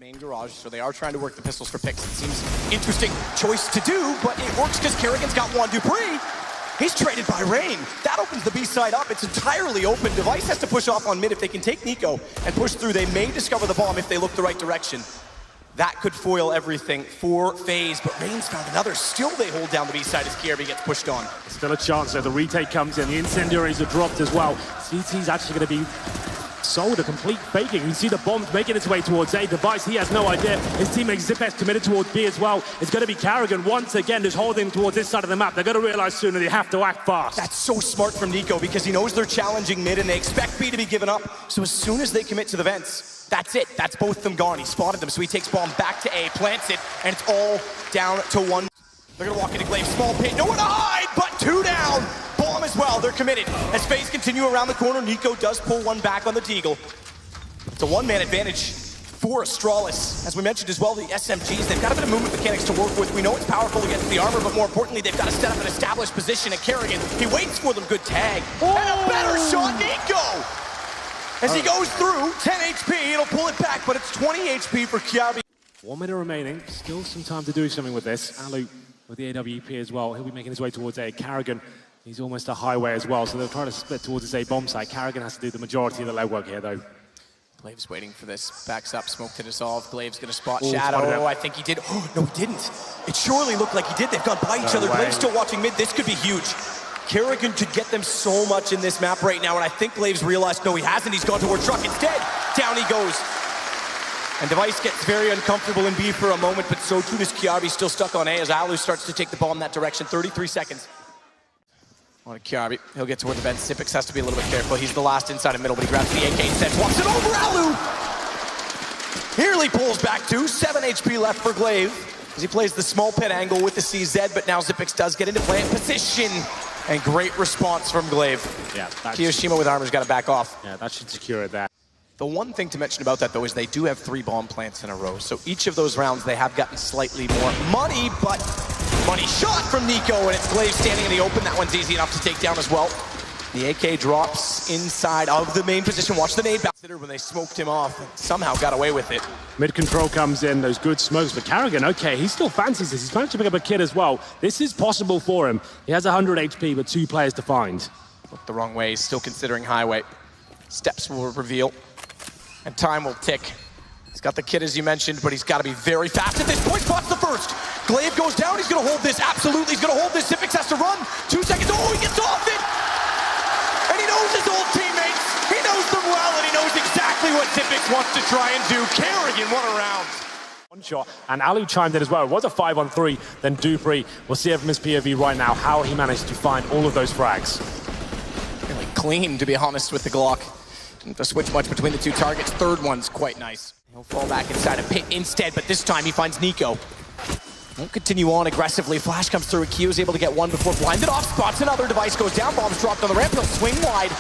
main garage, so they are trying to work the pistols for picks. It seems interesting choice to do, but it works because Kerrigan's got Juan Dupree. He's traded by Rain. That opens the B side up. It's entirely open. Device has to push off on mid. If they can take Nico and push through, they may discover the bomb if they look the right direction. That could foil everything for FaZe, but Rain's found another. Still they hold down the B side as KRB gets pushed on. Still a chance there. The retake comes in. The incendiaries are dropped as well. CT's actually going to be sold a complete faking. You see the bombs making its way towards A. Device, he has no idea. His teammate Zipex committed towards B as well. It's going to be Kerrigan once again just holding towards this side of the map. They're going to realize sooner they have to act fast. That's so smart from Nico because he knows they're challenging mid and they expect B to be given up. So as soon as they commit to the vents, that's it. That's both of them gone. He spotted them, so he takes bomb back to A, plants it, and it's all down to one. They're going to walk into glaive, small pit, nowhere to hide, but two down. Bomb as well, they're committed. As FaZe continue around the corner, Nico does pull one back on the Deagle. It's a one-man advantage for Astralis. As we mentioned as well, the SMGs, they've got a bit of movement mechanics to work with. We know it's powerful against the armor, but more importantly, they've got to set up an established position at Kerrigan. He waits for them, good tag. Oh! And a better shot, Nico! As he goes through, 10 HP, it'll pull it back, but it's 20 HP for KRB. 1 minute remaining, still some time to do something with this. Alu with the AWP as well, he'll be making his way towards A. Kerrigan, he's almost a highway as well, so they'll try to split towards this A bomb site. Kerrigan has to do the majority of the legwork here though. Glaive's waiting for this, backs up, smoke to dissolve. Glaive's gonna spot Shadow. I think he did. Oh, no, he didn't. It surely looked like he did. They've gone by each other. Glaive's still watching mid. This could be huge. Kerrigan could get them so much in this map right now, and I think Glaive's realized, no, he hasn't. He's gone toward truck instead. Down he goes. And Device gets very uncomfortable in B for a moment, but so too does KRB, still stuck on A as Alu starts to take the ball in that direction. 33 seconds. On KRB, he'll get toward the bench. Zipex has to be a little bit careful. He's the last inside of middle, but he grabs the AK instead, walks it over Alu! Nearly pulls back to 7 HP left for Glaive as he plays the small pit angle with the CZ, but now Zipex does get into plant position. And great response from Glaive. Yeah, Kiyoshima with armor's got to back off. Yeah, that should secure that. The one thing to mention about that, though, is they do have 3 bomb plants in a row. So each of those rounds, they have gotten slightly more money, but money shot from Nico, and it's Glaive standing in the open. That one's easy enough to take down as well. The AK drops inside of the main position. Watch the nade bounce when they smoked him off. Somehow got away with it. Mid control comes in, those good smokes. But Kerrigan, okay, he still fancies this. He's managed to pick up a kid as well. This is possible for him. He has 100 HP, but 2 players to find. Looked the wrong way. He's still considering highway. Steps will reveal, and time will tick. He's got the kid, as you mentioned, but he's got to be very fast at this point. Spots the first. Glaive goes down. He's going to hold this. Absolutely, he's going to hold this. Zipex has to run. 2 seconds. Oh, he gets off it. And he knows his old teammates. He knows them well, and he knows exactly what Zipex wants to try and do. Kerrigan, what a round. One shot, and Alu chimed in as well. It was a 5-on-3, then Dupree. We'll see it from his POV right now, how he managed to find all of those frags. Really clean, to be honest, with the Glock. Didn't have to switch much between the 2 targets. Third one's quite nice. He'll fall back inside a pit instead, but this time he finds Nico. Won't continue on aggressively. Flash comes through. Kyo's able to get one before blinded off. Spots another. Device goes down. Bomb's dropped on the ramp. He'll swing wide,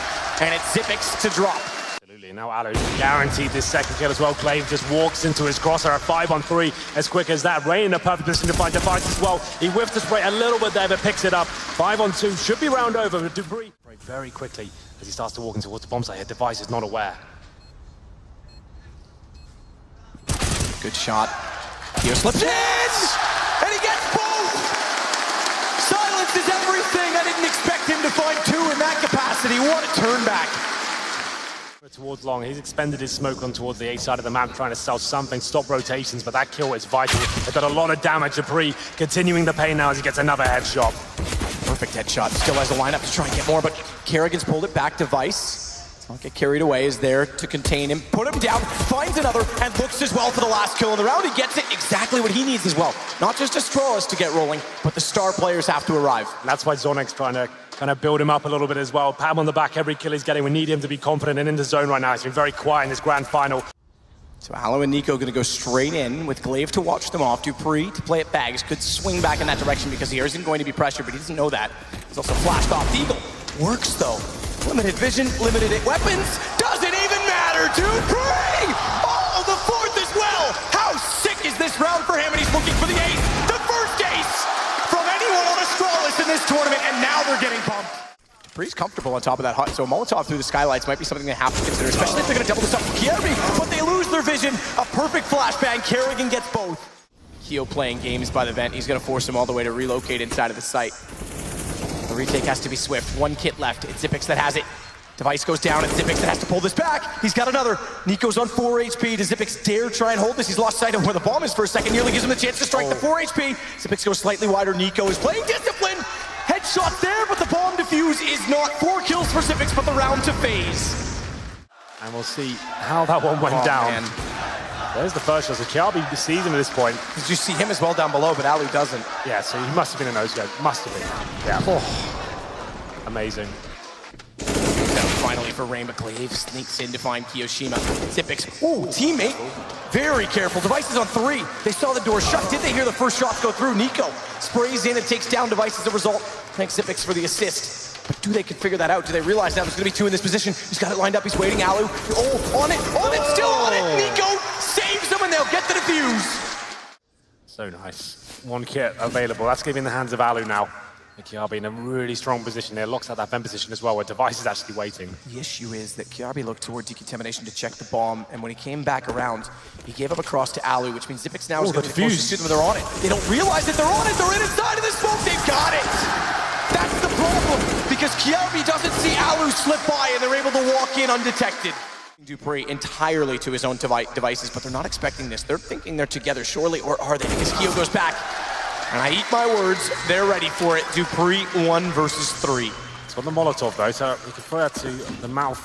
and it's Zipex to drop. Absolutely. Now Alu guaranteed this second kill as well. Glaive just walks into his crosshair at 5-on-3 as quick as that. Rain in a perfect position to find Device as well. He whiffed the spray a little bit there, but picks it up. 5-on-2 should be round over, but Dupree very quickly as he starts to walk towards the bomb site. Here, Device is not aware. Good shot. Kyo slips in! And he gets both! Silence is everything. I didn't expect him to find 2 in that capacity. What a turn back. Towards long, he's expended his smoke on towards the A side of the map, trying to sell something, stop rotations, but that kill is vital. They've done a lot of damage. Dupree continuing the pain now as he gets another headshot. Perfect headshot. Still has a lineup to try and get more, but Kerrigan's pulled it back. Device. Don't get carried away, is there to contain him, put him down, finds another, and looks as well for the last kill in the round. He gets it exactly what he needs as well. Not just Astralis to get rolling, but the star players have to arrive. And that's why Zonek's trying to kind of build him up a little bit as well. Pat him on the back every kill he's getting. We need him to be confident and in the zone right now. He's been very quiet in this grand final. So Alu and Nico gonna go straight in with Glaive to watch them off. Dupree to play it bags. Could swing back in that direction because he isn't going to be pressured, but he doesn't know that. He's also flashed off. Eagle works though. Limited vision, limited weapons, doesn't even matter. Dupree! Oh, the 4th as well! How sick is this round for him? And he's looking for the ace, the first ace from anyone on Astralis in this tournament, and now they're getting pumped. Dupree's comfortable on top of that hut, so a Molotov through the skylights might be something they have to consider, especially if they're gonna double this up for KRB, but they lose their vision. A perfect flashbang. Kerrigan gets both. Keo playing games by the vent. He's going to force him all the way to relocate inside of the site. The retake has to be swift. One kit left. It's Xyp9x that has it. Device goes down, and Xyp9x that has to pull this back. He's got another. Nico's on 4 HP. Does Xyp9x dare try and hold this? He's lost sight of where the bomb is for a second. Nearly gives him the chance to strike the 4 HP. Xyp9x goes slightly wider. Nico is playing discipline. Headshot there, but the bomb defuse is not. 4 kills for Xyp9x, but the round to phase. And we'll see how that one went down. Man. There's the first shot. So Kiabi sees him at this point. Did you see him as well down below, but Alu doesn't? Yeah, so he must have been a nose guard. Must have been. Yeah. Oh. Amazing. Finally for Rain, but Glaive sneaks in to find Kiyoshima. Xyp9x, ooh, teammate, very careful. Device is on 3. They saw the door shut. Did they hear the first shots go through? Nico sprays in and takes down Device as a result. Thanks Xyp9x for the assist. But do they figure that out? Do they realize now there's going to be 2 in this position? He's got it lined up. He's waiting. Alu, on it, still on it. Nico saves them, and they'll get the defuse. So nice. 1 kit available. That's going to be in the hands of Alu now. Kiabi in a really strong position there, locks out that vent position as well, where Device is actually waiting. The issue is that Kiabi looked toward decontamination to check the bomb, and when he came back around, he gave up across to Alu, which means Xyp9x now is going to be closest to them. They're on it. They don't realize that they're on it. They're in inside of the smoke. They've got it. That's the problem, because Kiabi doesn't see Alu slip by, and they're able to walk in undetected. dupreeh entirely to his own devices, but they're not expecting this. They're thinking they're together, surely, or are they? Because Keo goes back. And I eat my words, they're ready for it. dupreeh 1 versus 3. It's got the Molotov though, so he can throw that to the mouth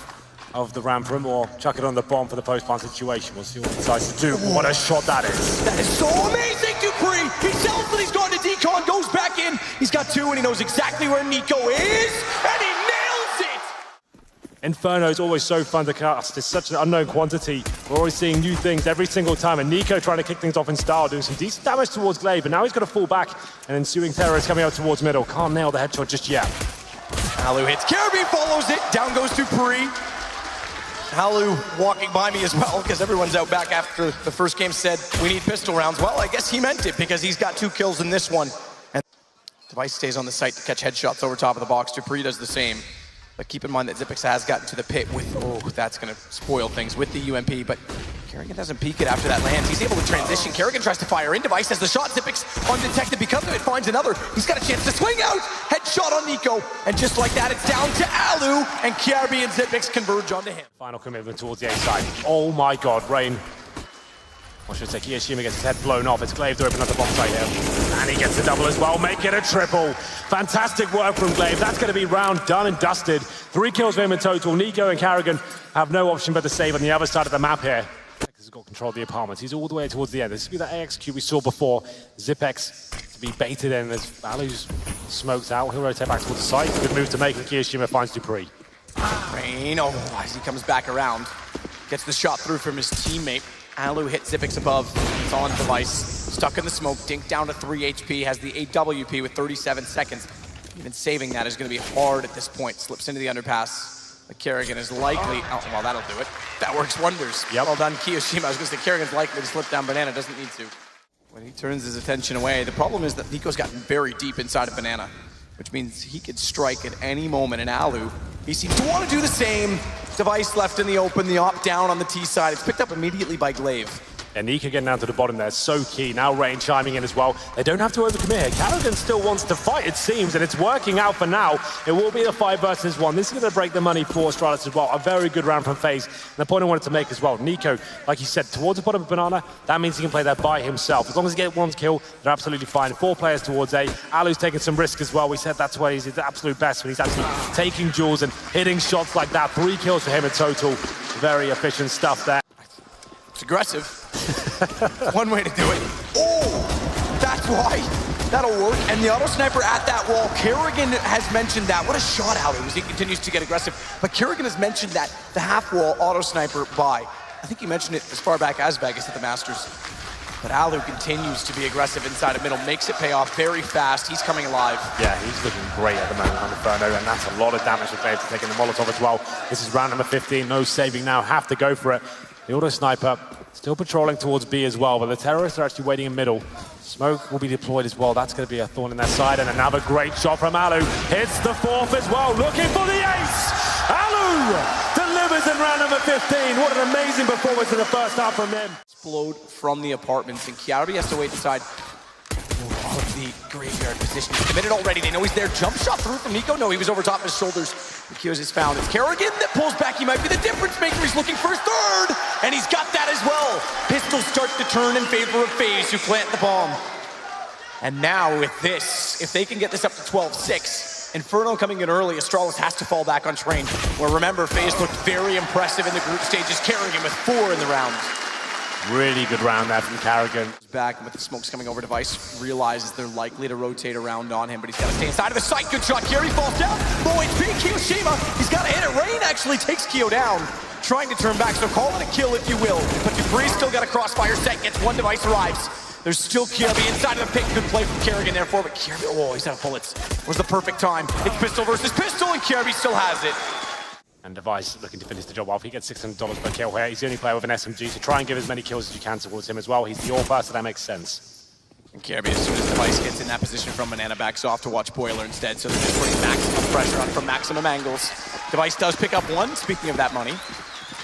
of the ramp room or chuck it on the bomb for the post-plant situation. We'll see what he decides to do. What a shot that is. That is so amazing, dupreeh. He tells that he's going to decon, goes back in. He's got 2 and he knows exactly where Nico is, and he nails it! Inferno is always so fun to cast. It's such an unknown quantity. We're always seeing new things every single time. And Nico trying to kick things off in style, doing some decent damage towards Glaive, but now he's got to fall back. And ensuing terror is coming out towards middle. Can't nail the headshot just yet. Alu hits. Carabine follows it. Down goes dupreeh. Alu walking by me as well, because everyone's out back after the first game said, we need pistol rounds. Well, I guess he meant it, because he's got 2 kills in this one. And Device stays on the site to catch headshots over top of the box. dupreeh does the same. But keep in mind that Xyp9x has gotten to the pit with, oh, that's going to spoil things with the UMP, but Kerrigan doesn't peek it after that lands. He's able to transition. Kerrigan tries to fire in. Device has the shot. Xyp9x undetected because of it, finds another. He's got a chance to swing out. Headshot on Nico. And just like that, it's down to Alu, and Kiabi and Xyp9x converge onto him. Final commitment towards the A side. Oh my God, Rain. Or should I say, Kiyoshima gets his head blown off. It's Glaive to open up the bomb site here. And he gets a double as well, make it a triple. Fantastic work from Glaive. That's going to be round done and dusted. 3 kills for him in total. Nico and Kerrigan have no option but to save on the other side of the map here. He's got control of the apartments. He's all the way towards the end. This will be the AXQ we saw before. Xyp9x to be baited in as Alu's smoked out. He'll rotate back towards the site. Good move to make, and Kiyoshima finds dupreeh. Rain, oh, as he comes back around. Gets the shot through from his teammate. Alu hits Xyp9x above. It's on Device. Stuck in the smoke. Dink down to 3 HP. Has the AWP with 37 seconds. Even saving that is going to be hard at this point. Slips into the underpass. But Kerrigan is likely... Oh, well, that'll do it. That works wonders. Yep. Well done, Kiyoshima. I was going to say Kerrigan's likely to slip down Banana. Doesn't need to. When he turns his attention away, the problem is that Nico's gotten very deep inside of Banana, which means he could strike at any moment. And Alu, he seems to want to do the same. Device left in the open, the op down on the T side. It's picked up immediately by Glaive. And Nico getting down to the bottom there, so key. Now Rain chiming in as well. They don't have to overcommit here. Kerrigan still wants to fight, it seems, and it's working out for now. It will be a 5 versus 1. This is going to break the money for Astralis as well. A very good round from FaZe. And the point I wanted to make as well, Nico, like you said, towards the bottom of Banana, that means he can play there by himself. As long as he gets 1 kill, they're absolutely fine. 4 players towards A. Alu's taking some risk as well. We said that's where he's at the absolute best, when he's actually taking duels and hitting shots like that. 3 kills for him in total. Very efficient stuff there. It's aggressive. One way to do it. Oh, that's why. That'll work. And the auto sniper at that wall. Kerrigan has mentioned that. What a shot out as he continues to get aggressive. But Kerrigan has mentioned that the half wall auto sniper by. I think he mentioned it as far back as Vegas at the Masters. But Alu continues to be aggressive inside of middle, makes it pay off very fast. He's coming alive. Yeah, he's looking great at the moment on Inferno, and that's a lot of damage for Glaive to take in the Molotov as well. This is round number 15, no saving now, have to go for it. The auto sniper still patrolling towards B as well, but the terrorists are actually waiting in middle. Smoke will be deployed as well. That's going to be a thorn in their side, and another great shot from Alu. Hits the 4th as well, looking for the ace! Alu delivers winners in round number 15. What an amazing performance in the first half from them. Explode from the apartments, and Kiarbi has to wait inside of the graveyard position. He's committed already. They know he's there. Jump shot through from Nico. No, he was over top of his shoulders. Kios is found. It's Kerrigan that pulls back. He might be the difference maker. He's looking for his third, and he's got that as well. Pistols start to turn in favor of FaZe, who plant the bomb. And now with this, if they can get this up to 12-6, Inferno coming in early, Astralis has to fall back on train. Where remember, FaZe looked very impressive in the group stages, Kerrigan with 4 in the round. Really good round there from Kerrigan. Back with the smokes coming over, Device realizes they're likely to rotate around on him, but he's got to stay inside of the site. Good shot, Kiri falls down. Low HP, Kiyoshima, he's got to hit it. Rain actually takes Kyo down, trying to turn back, so call it a kill if you will. But Dupree's still got a crossfire set, gets one, Device arrives. There's still Kirby inside of the pick. Good play from Kerrigan there for, but Kirby, oh, he's out of bullets. It was the perfect time. It's pistol versus pistol, and Kirby still has it. And Device looking to finish the job off. He gets $600 per kill here. He's the only player with an SMG, so try and give as many kills as you can towards him as well. He's the all-first, so that makes sense. And Kirby, as soon as Device gets in that position from Banana, backs off to watch Boiler instead, so they're just putting maximum pressure on from maximum angles. Device does pick up one, speaking of that money.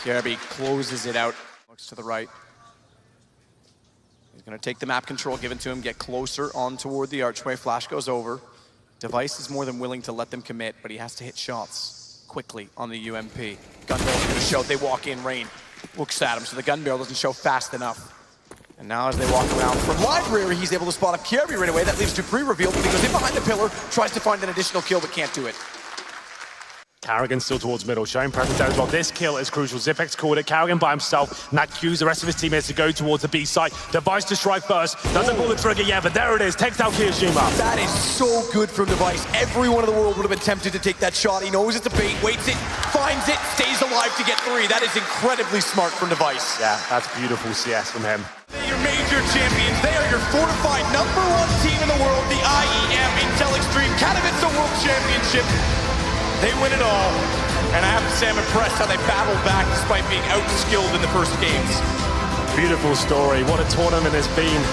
Kirby closes it out, looks to the right. He's gonna take the map control given to him, get closer on toward the archway. Flash goes over. Device is more than willing to let them commit, but he has to hit shots quickly on the UMP. Gun barrel's gonna show, they walk in, Rain looks at him, so the gun barrel doesn't show fast enough. And now as they walk around from library, he's able to spot up Kirby right away. That leaves Dupree revealed, but he goes in behind the pillar, tries to find an additional kill, but can't do it. Kerrigan still towards middle, showing presence there as well. This kill is crucial. Zipex called it. Kerrigan by himself. Nat cues the rest of his teammates to go towards the B site. Device to strike first. Doesn't pull the trigger yet, but there it is. Takes out Kiyoshima. That is so good from Device. Everyone in the world would have been tempted to take that shot. He knows it's a bait, waits it, finds it, stays alive to get 3. That is incredibly smart from Device. Yeah, that's beautiful CS from him. They're your major champions. They are your fortified #1 team in the world, the IEM Extreme Katowice World Championship. They win it all, and I have to say I'm impressed how they battled back despite being outskilled in the first games. Beautiful story. What a tournament it's been.